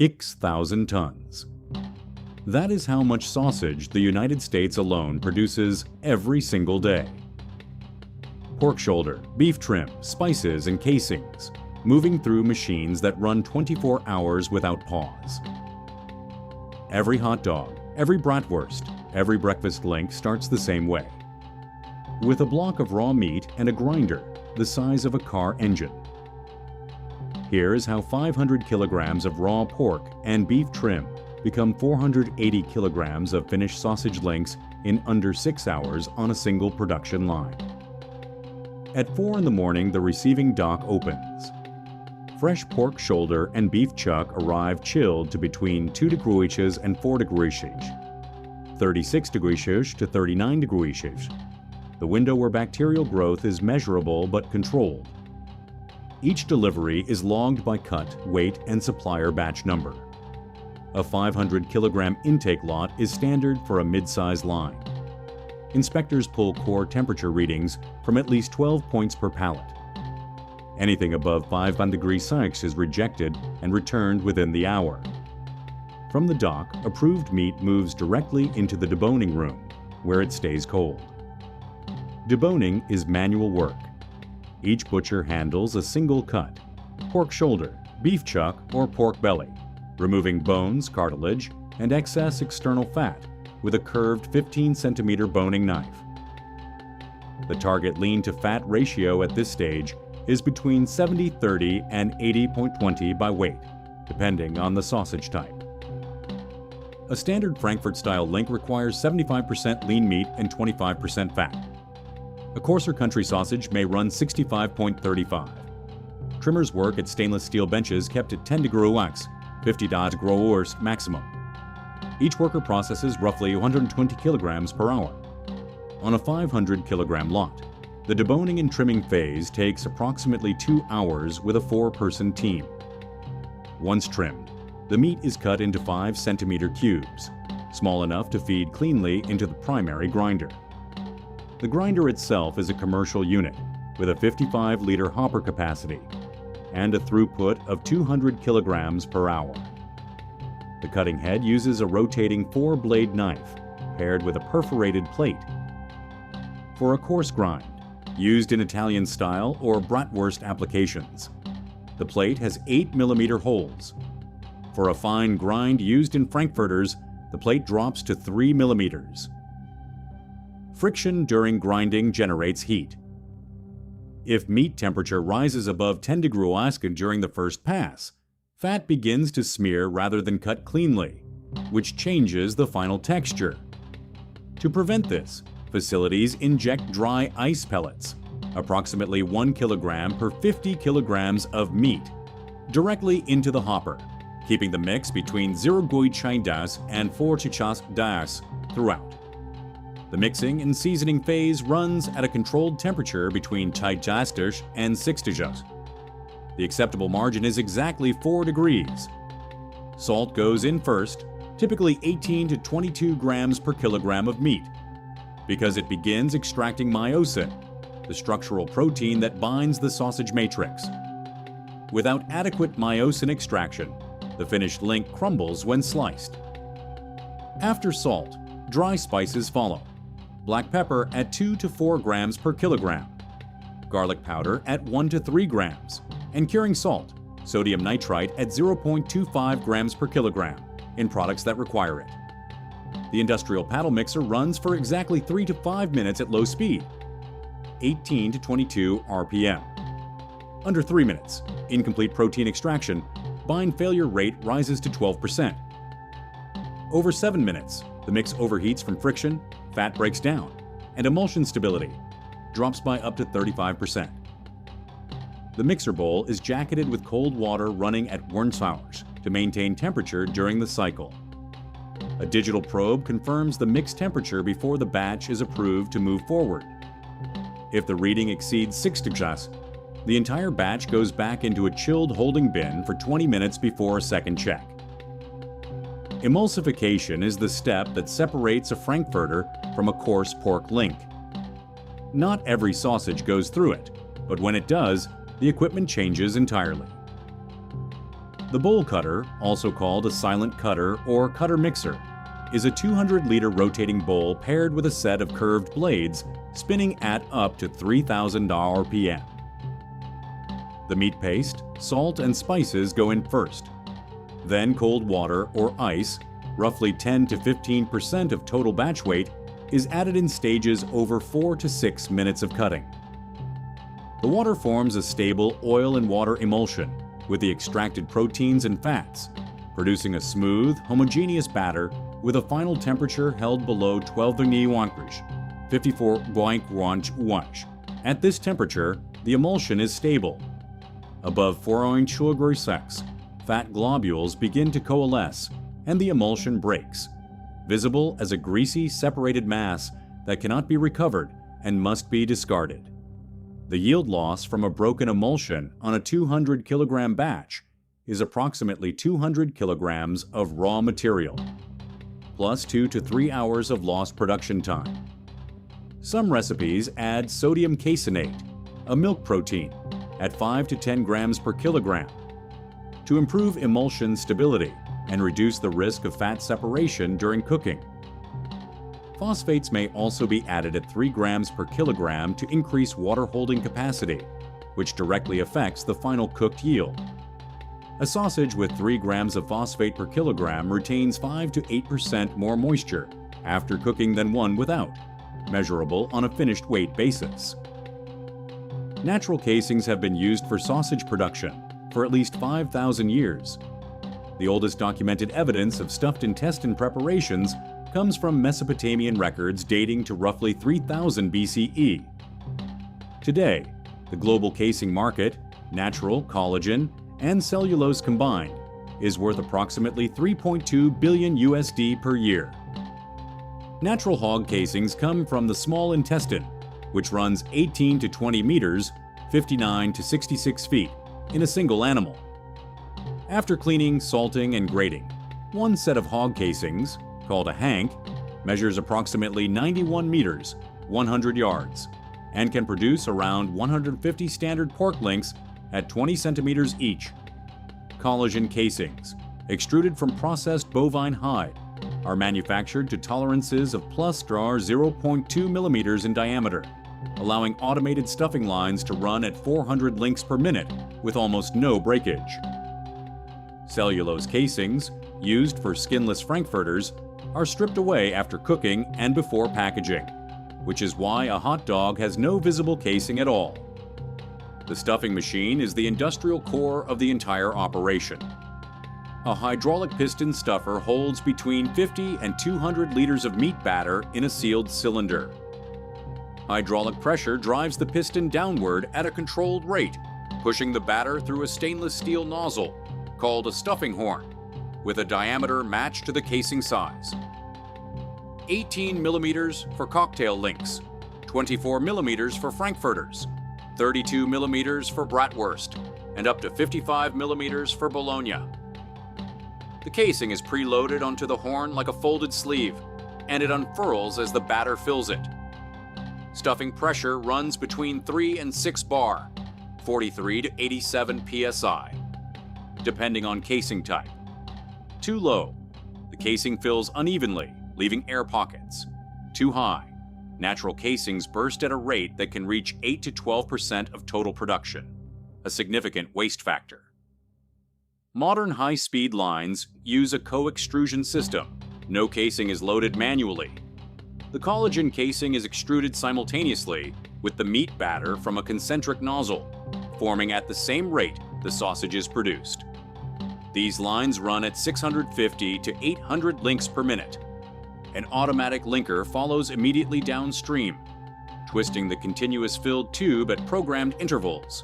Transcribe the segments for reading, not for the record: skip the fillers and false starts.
X thousand tons. That is how much sausage the United States alone produces every single day. Pork shoulder, beef trim, spices, and casings, moving through machines that run 24 hours without pause. Every hot dog, every bratwurst, every breakfast link starts the same way, with a block of raw meat and a grinder the size of a car engine. Here is how 500 kilograms of raw pork and beef trim become 480 kilograms of finished sausage links in under 6 hours on a single production line. At 4 in the morning, the receiving dock opens. Fresh pork shoulder and beef chuck arrive chilled to between 2 degrees Celsius and 4 degrees Celsius, 36 degrees Celsius to 39 degrees Celsius. The window where bacterial growth is measurable but controlled. Each delivery is logged by cut, weight, and supplier batch number. A 500 kilogram intake lot is standard for a mid-size line. Inspectors pull core temperature readings from at least 12 points per pallet. Anything above 5 degrees Celsius is rejected and returned within the hour. From the dock, approved meat moves directly into the deboning room, where it stays cold. Deboning is manual work. Each butcher handles a single cut, pork shoulder, beef chuck, or pork belly, removing bones, cartilage, and excess external fat with a curved 15-centimeter boning knife. The target lean-to-fat ratio at this stage is between 70-30 and 80-20 by weight, depending on the sausage type. A standard Frankfurt-style link requires 75% lean meat and 25% fat. A coarser country sausage may run 65.35. Trimmers work at stainless steel benches kept at 10 degrees, 50 degrees maximum. Each worker processes roughly 120 kilograms per hour. On a 500 kilogram lot, the deboning and trimming phase takes approximately 2 hours with a 4-person team. Once trimmed, the meat is cut into 5-centimeter cubes, small enough to feed cleanly into the primary grinder. The grinder itself is a commercial unit with a 55-liter hopper capacity and a throughput of 200 kilograms per hour. The cutting head uses a rotating 4-blade knife paired with a perforated plate. For a coarse grind, used in Italian style or bratwurst applications, the plate has 8mm holes. For a fine grind used in frankfurters, the plate drops to 3mm. Friction during grinding generates heat. If meat temperature rises above 10 degrees during the first pass, fat begins to smear rather than cut cleanly, which changes the final texture. To prevent this, facilities inject dry ice pellets, approximately 1 kilogram per 50 kilograms of meat, directly into the hopper, keeping the mix between 0,5 and 4 das throughout. The mixing and seasoning phase runs at a controlled temperature between 2 and 6 degrees. The acceptable margin is exactly 4 degrees. Salt goes in first, typically 18 to 22 grams per kilogram of meat, because it begins extracting myosin, the structural protein that binds the sausage matrix. Without adequate myosin extraction, the finished link crumbles when sliced. After salt, dry spices follow. Black pepper at 2 to 4 grams per kilogram, garlic powder at 1 to 3 grams, and curing salt, sodium nitrite at 0.25 grams per kilogram in products that require it. The industrial paddle mixer runs for exactly 3 to 5 minutes at low speed, 18 to 22 RPM. Under 3 minutes, incomplete protein extraction, bind failure rate rises to 12%. Over 7 minutes, the mix overheats from friction, fat breaks down, and emulsion stability drops by up to 35%. The mixer bowl is jacketed with cold water running at 1 hours to maintain temperature during the cycle. A digital probe confirms the mix temperature before the batch is approved to move forward. If the reading exceeds 6 degrees, the entire batch goes back into a chilled holding bin for 20 minutes before a second check. Emulsification is the step that separates a frankfurter from a coarse pork link. Not every sausage goes through it, but when it does, the equipment changes entirely. The bowl cutter, also called a silent cutter or cutter mixer, is a 200-liter rotating bowl paired with a set of curved blades spinning at up to 3,000 RPM. The meat paste, salt, and spices go in first. Then cold water or ice, roughly 10 to 15% of total batch weight, is added in stages over 4 to 6 minutes of cutting. The water forms a stable oil and water emulsion with the extracted proteins and fats, producing a smooth, homogeneous batter with a final temperature held below 12°, 54°. At this temperature, the emulsion is stable. Above 4°, fat globules begin to coalesce and the emulsion breaks, visible as a greasy, separated mass that cannot be recovered and must be discarded. The yield loss from a broken emulsion on a 200 kilogram batch is approximately 200 kilograms of raw material, plus 2 to 3 hours of lost production time. Some recipes add sodium caseinate, a milk protein, at 5 to 10 grams per kilogram, to improve emulsion stability and reduce the risk of fat separation during cooking. Phosphates may also be added at 3 grams per kilogram to increase water holding capacity, which directly affects the final cooked yield. A sausage with 3 grams of phosphate per kilogram retains 5 to 8% more moisture after cooking than one without, measurable on a finished weight basis. Natural casings have been used for sausage production for at least 5,000 years. The oldest documented evidence of stuffed intestine preparations comes from Mesopotamian records dating to roughly 3000 BCE. Today, the global casing market, natural, collagen, and cellulose combined, is worth approximately $3.2 billion per year. Natural hog casings come from the small intestine, which runs 18 to 20 meters, 59 to 66 feet, in a single animal. After cleaning, salting, and grating, one set of hog casings, called a hank, measures approximately 91 meters, 100 yards, and can produce around 150 standard pork links at 20 centimeters each. Collagen casings, extruded from processed bovine hide, are manufactured to tolerances of plus or 0.2 millimeters in diameter, allowing automated stuffing lines to run at 400 links per minute with almost no breakage. Cellulose casings, used for skinless frankfurters, are stripped away after cooking and before packaging, which is why a hot dog has no visible casing at all. The stuffing machine is the industrial core of the entire operation. A hydraulic piston stuffer holds between 50 and 200 liters of meat batter in a sealed cylinder. Hydraulic pressure drives the piston downward at a controlled rate, pushing the batter through a stainless steel nozzle, called a stuffing horn, with a diameter matched to the casing size. 18 millimeters for cocktail links, 24 millimeters for frankfurters, 32 millimeters for bratwurst, and up to 55 millimeters for bologna. The casing is preloaded onto the horn like a folded sleeve, and it unfurls as the batter fills it. Stuffing pressure runs between 3 and 6 bar, 43 to 87 psi, depending on casing type. Too low, the casing fills unevenly, leaving air pockets. Too high, natural casings burst at a rate that can reach 8 to 12% of total production, a significant waste factor. Modern high-speed lines use a co-extrusion system. No casing is loaded manually. The collagen casing is extruded simultaneously with the meat batter from a concentric nozzle, forming at the same rate the sausage is produced. These lines run at 650 to 800 links per minute. An automatic linker follows immediately downstream, twisting the continuous filled tube at programmed intervals.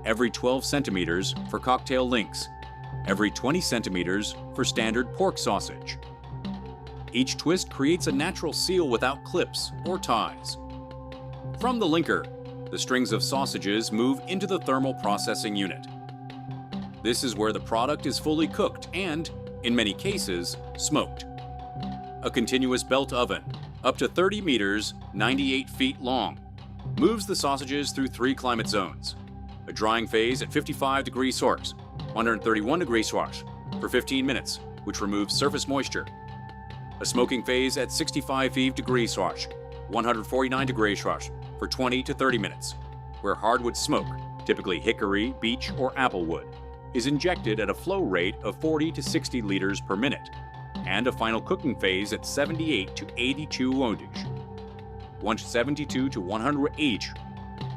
Every 12 centimeters for cocktail links, every 20 centimeters for standard pork sausage. Each twist creates a natural seal without clips or ties. From the linker, the strings of sausages move into the thermal processing unit. This is where the product is fully cooked and, in many cases, smoked. A continuous belt oven, up to 30 meters, 98 feet long, moves the sausages through 3 climate zones: a drying phase at 55 degrees Celsius, 131 degrees Celsius for 15 minutes, which removes surface moisture. A smoking phase at 65 degrees Celsius, 149 degrees Celsius for 20 to 30 minutes, where hardwood smoke, typically hickory, beech, or applewood, is injected at a flow rate of 40 to 60 liters per minute, and a final cooking phase at 78 to 82 ondish, 172 to 108,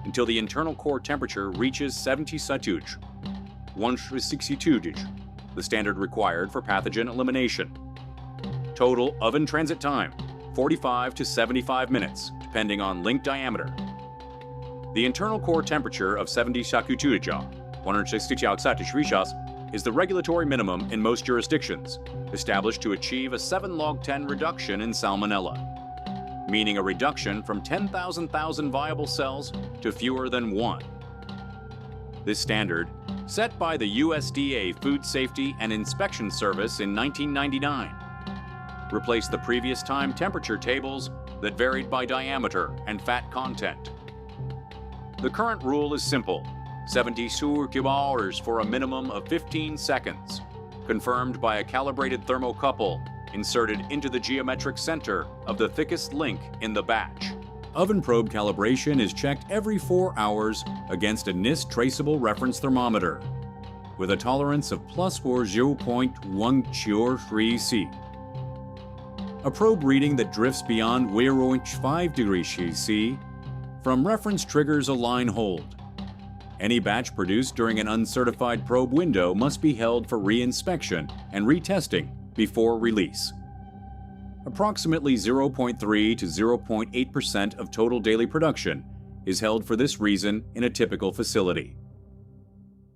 until the internal core temperature reaches 77, 162, the standard required for pathogen elimination. Total oven transit time, 45 to 75 minutes, depending on link diameter. The internal core temperature of 70 160 is the regulatory minimum in most jurisdictions, established to achieve a 7 log 10 reduction in Salmonella, meaning a reduction from 10,000 viable cells to fewer than 1. This standard, set by the USDA Food Safety and Inspection Service in 1999, replaced the previous time temperature tables that varied by diameter and fat content. The current rule is simple: 72 hours for a minimum of 15 seconds, confirmed by a calibrated thermocouple inserted into the geometric center of the thickest link in the batch. Oven probe calibration is checked every 4 hours against a NIST traceable reference thermometer, with a tolerance of +or 0.143 C. A probe reading that drifts beyond 0.5 degrees C from reference triggers a line hold. Any batch produced during an uncertified probe window must be held for re-inspection and retesting before release. Approximately 0.3 to 0.8% of total daily production is held for this reason in a typical facility.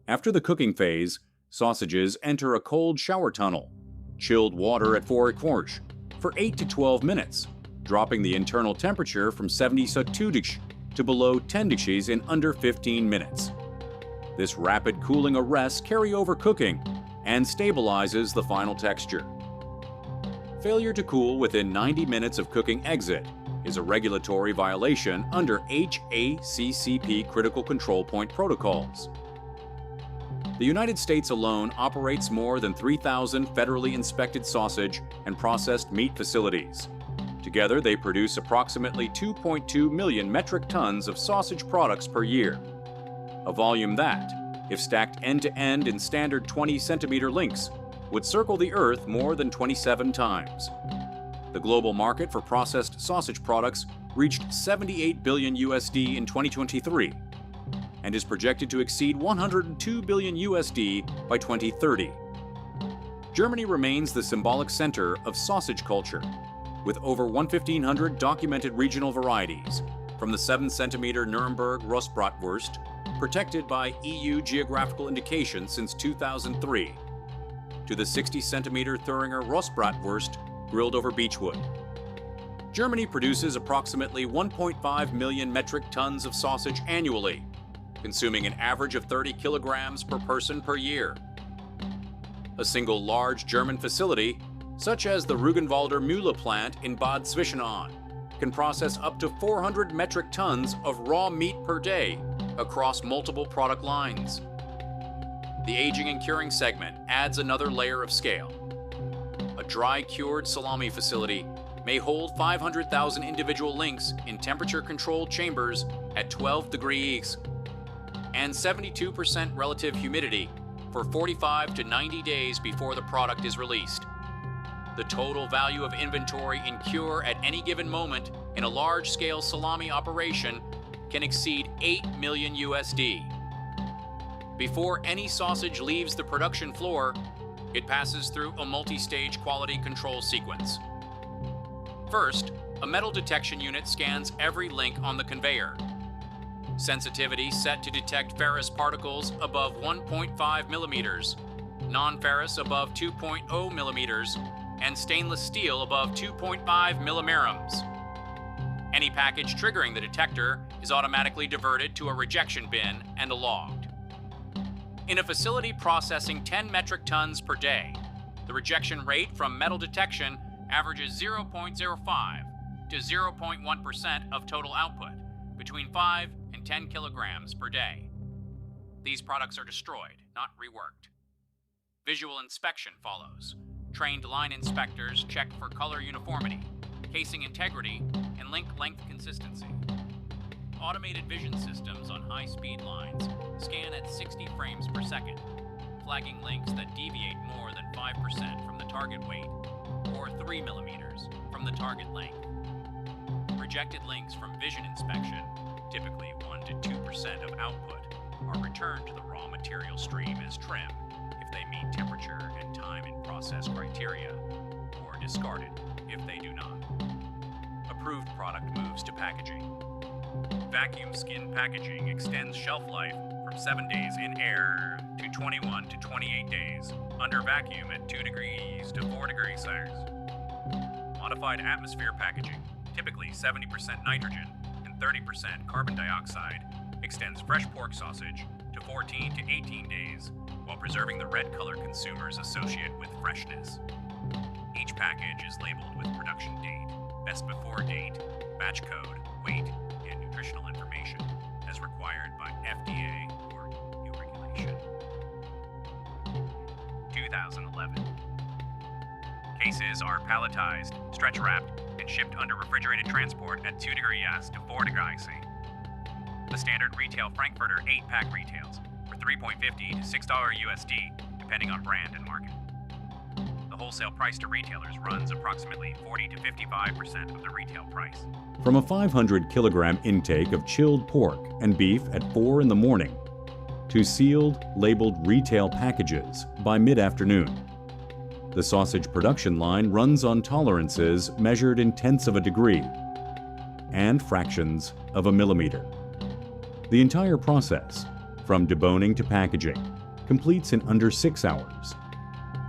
After the cooking phase, sausages enter a cold shower tunnel, chilled water at 4 degrees for 8 to 12 minutes, dropping the internal temperature from 72 degrees to below 10 degrees in under 15 minutes. This rapid cooling arrests carryover cooking and stabilizes the final texture. Failure to cool within 90 minutes of cooking exit is a regulatory violation under HACCP Critical Control Point protocols. The United States alone operates more than 3,000 federally inspected sausage and processed meat facilities. Together, they produce approximately 2.2 million metric tons of sausage products per year, a volume that, if stacked end-to-end in standard 20-centimeter links, would circle the Earth more than 27 times. The global market for processed sausage products reached 78 billion USD in 2023 and is projected to exceed 102 billion USD by 2030. Germany remains the symbolic center of sausage culture, with over 1,500 documented regional varieties, from the 7-centimeter Nuremberg Rostbratwurst, protected by EU geographical indication since 2003, to the 60-centimeter Thüringer Rostbratwurst grilled over beechwood. Germany produces approximately 1.5 million metric tons of sausage annually, consuming an average of 30 kilograms per person per year. A single large German facility, such as the Rügenwalder Mühle plant in Bad Zwischenahn, can process up to 400 metric tons of raw meat per day across multiple product lines. The aging and curing segment adds another layer of scale. A dry-cured salami facility may hold 500,000 individual links in temperature-controlled chambers at 12 degrees and 72% relative humidity for 45 to 90 days before the product is released. The total value of inventory in cure at any given moment in a large-scale salami operation can exceed 8 million USD. Before any sausage leaves the production floor, it passes through a multi-stage quality control sequence. First, a metal detection unit scans every link on the conveyor. Sensitivity set to detect ferrous particles above 1.5 millimeters, non-ferrous above 2.0 millimeters, and stainless steel above 2.5 millimeroms. Any package triggering the detector is automatically diverted to a rejection bin and logged. In a facility processing 10 metric tons per day, the rejection rate from metal detection averages 0.05 to 0.1% of total output, between 5 and 10 kilograms per day. These products are destroyed, not reworked. Visual inspection follows. Trained line inspectors check for color uniformity, casing integrity, and link length consistency. Automated vision systems on high-speed lines scan at 60 frames per second, flagging links that deviate more than 5% from the target weight or 3 millimeters from the target length. Rejected links from vision inspection, typically 1 to 2% of output, are returned to the raw material stream as trim if they meet temperature and time in process criteria, or discarded if they do not. Approved product moves to packaging. Vacuum skin packaging extends shelf life from 7 days in air to 21 to 28 days under vacuum at 2 degrees to 4 degrees Celsius. Modified atmosphere packaging, typically 70% nitrogen and 30% carbon dioxide, extends fresh pork sausage to 14 to 18 days while preserving the red color consumers associate with freshness. Each package is labeled with production date, best before date, batch code, weight, and nutritional information as required by FDA or EU regulation. 2011. Cases are palletized, stretch-wrapped, and shipped under refrigerated transport at 2 degrees to 4 degrees C. The standard retail Frankfurter 8-pack retails for $3.50 to $6 USD, depending on brand and market. The wholesale price to retailers runs approximately 40 to 55% of the retail price. From a 500 kilogram intake of chilled pork and beef at 4 in the morning to sealed, labeled retail packages by mid-afternoon. The sausage production line runs on tolerances measured in tenths of a degree and fractions of a millimeter. The entire process, from deboning to packaging, completes in under 6 hours.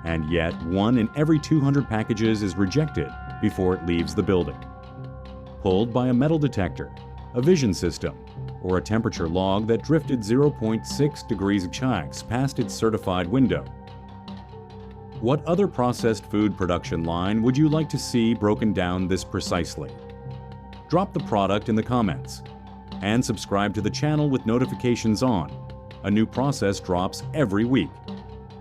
And yet, 1 in every 200 packages is rejected before it leaves the building. Pulled by a metal detector, a vision system, or a temperature log that drifted 0.6 degrees Celsius past its certified window. What other processed food production line would you like to see broken down this precisely? Drop the product in the comments and subscribe to the channel with notifications on. A new process drops every week.